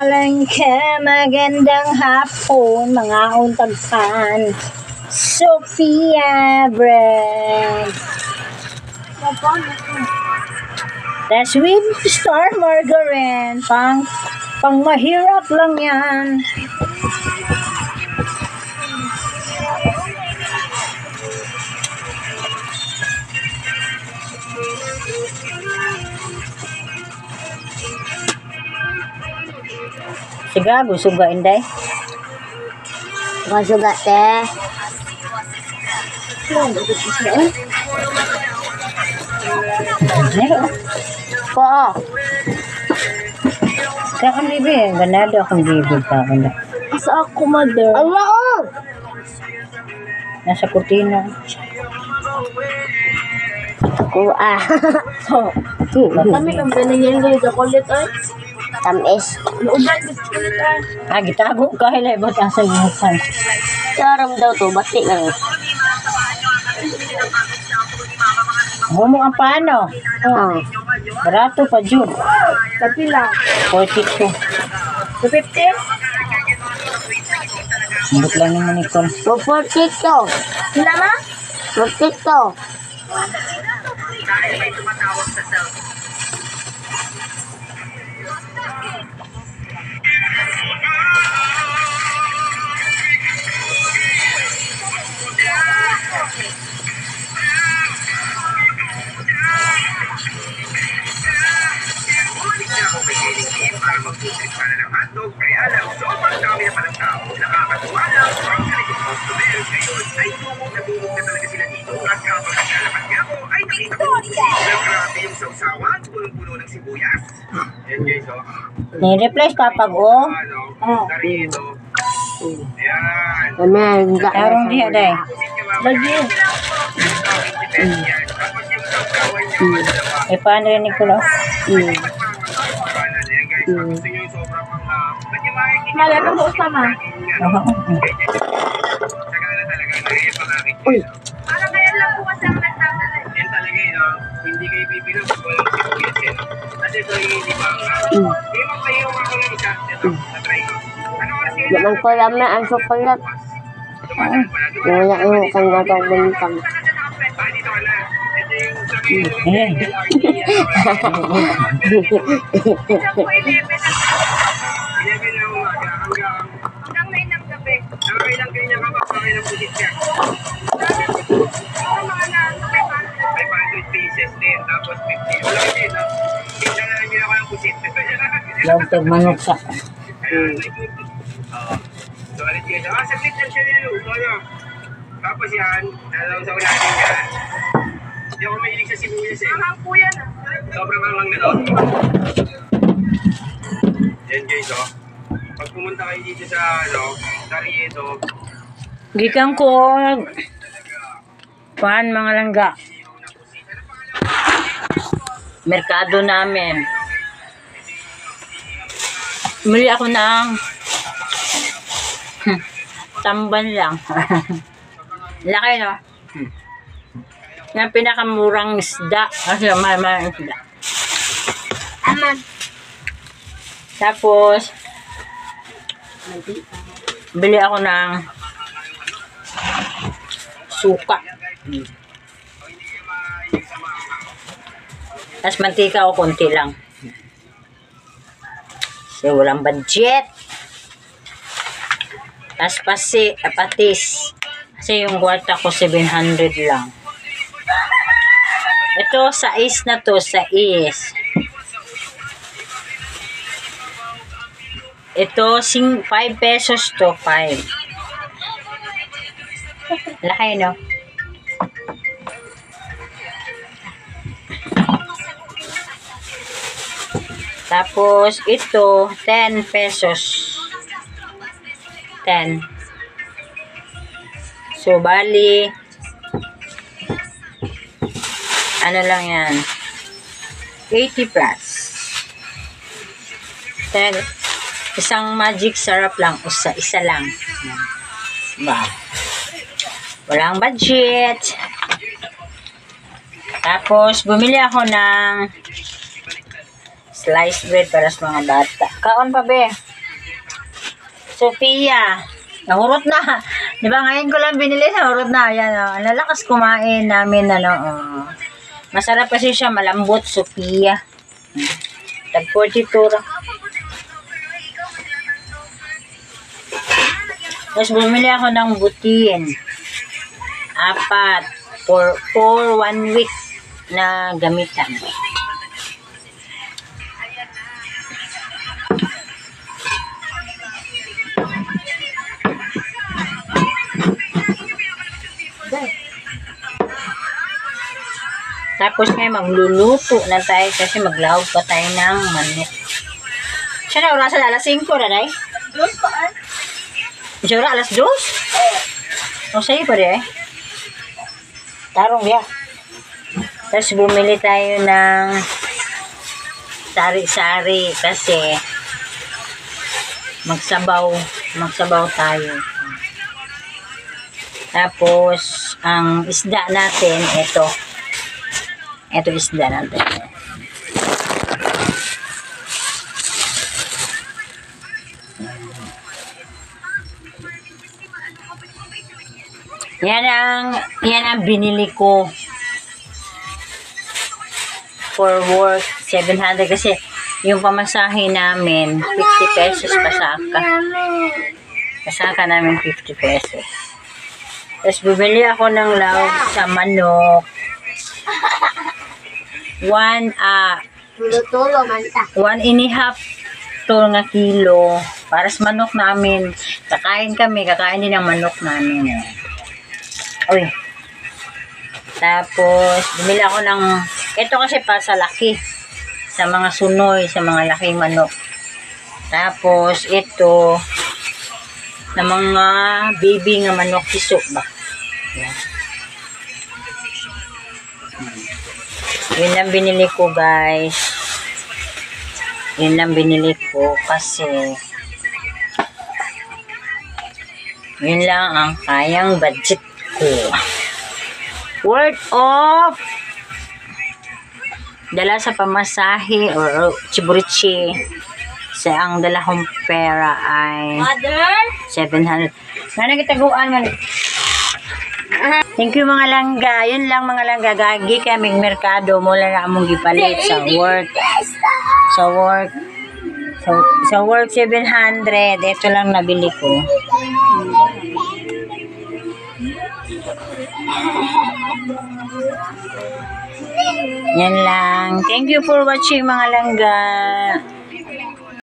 Palengke, magandang hapon, mga untagpan. Sophia Bread. That's with star margarine. Pang mahirap lang yan. Siga, gusuga inday. Masuga teh. Po. Kaya kang bibi, ganado akong bibi pa ako na. Asa ako, mother? Allah, oh! Nasa kurtina. Ako, Kami lang ganyan yung chocolate, ay. Tamis. Udan, gitago ka, hilay ba't ang sagutan? Saram daw to, bati lang. Humo ang paano? Barato pa, Jun. Tapi lang. 42. 250? Sundot lang naman ikaw. 242. Sila ma? 242. Para mag-trip ka na ng hotdog, kaya lang sobrang dami na palang tao. Nakakatuwa lang, ang galing yung customer. Ngayon ay dumog na talaga sila dito. At kapag naglalakad nga ako, ay nakita ko grabe yung sausawan, punong-puno ng sibuyas. Yan guys, Ni-replace kapag o. Garito. Yan. Amen. Tarong diha day. Lagi. Tapos yung sausawan niya, E paano rin ko no? gusto nyo yung sobrang Malala mo sama. sagana talaga na ipakakit Uy. para kaya lang po kasi ang nagtatalan. Yan talaga yun, hindi kayo bibilo kung walang sibuyas yan. Kasi ito yung di ba? Hindi magpahiyo ako ng isa. Ito, na-try ko. Ano oras yun? Naman ko lang na ang chocolate. Wala yung kanatang bintang. Dito ka na. Ito yung sabi na umaga hanggang 9 ng gabi. Nakakay lang kayo niya kapag ng pusit siya. Mga na 500 pieces din, tapos 50. Wala din, no? Kita na lang nila ko ng pusit. Lawtag manok sa. So, alit yun. Saglit lang siya niluto, no? Tapos yan, alam sa ulatin yan. Hindi ako mahilig sa sibuyas, eh. Mahang po yan, sobrang lang na, no? Yan, guys, oh. Pag pumunta kayo dito sa, Carriedo, Gikan ko. Paan mga langga. Merkado namin. Muli ako ng tamban lang. Laki, no? Yung pinakamurang isda. Kasi mahal isda. Aman. Tapos, bili ako ng suka. Tapos mantika ko konti lang. Kasi walang budget. Tapos patis. Kasi yung kwarta ko 700 lang. Ito, sais na to, sais. Ito, 5 pesos to, 5. Laki, no? Tapos, ito, 10 pesos. 10. So, bali, ano lang yan? 80 plus. 10. Isang magic syrup lang. Isa lang. Yan. Diba? Walang budget. Tapos, bumili ako ng sliced bread para sa mga bata. Kaon pa, be. Sophia. Nahurot na. Di ba ngayon ko lang binili, nahurot na. Ayan, oh. Ang lalakas kumain namin, ano, oh. Masarap kasi siya, malambot, Sophia. Tag 42 ra. Tapos bumili ako ng butin. 4 for 1 week na gamitan. Tapos ngayon magluluto na tayo kasi maglahog pa tayo ng manok. Siya na oras alas 5 na day? Dos pa ay. Siya oras alas 2? O sa'yo pa rin eh. Tarong ya. Tapos bumili tayo ng sari-sari kasi magsabaw tayo. Tapos ang isda natin ito isda natin. Yan ang binili ko for work 700 kasi yung pamasahe namin 50 pesos pasaka namin 50 pesos. Tapos bumili ako ng lahog sa manok 1.5 nga kilo para sa manok namin. Kakain din ng manok namin. Uy. Tapos, bumili ako ng, ito kasi pa sa laki. Sa mga sunoy, sa mga laking manok. Tapos, ito, na mga baby nga manok piso ba. Yan. Yun lang binili ko, guys. Yun lang binili ko kasi yun lang ang kayang budget ko. Worth of dala sa pamasahe or chiburichi sa ang dala kong pera ay 700. Nana kitaguan man. Thank you mga langga. Yun lang mga langga. Gagi kaming merkado. Mula na among gipalit sa work. Sa work 700. Ito lang nabili ko. Yan lang. Thank you for watching mga langga.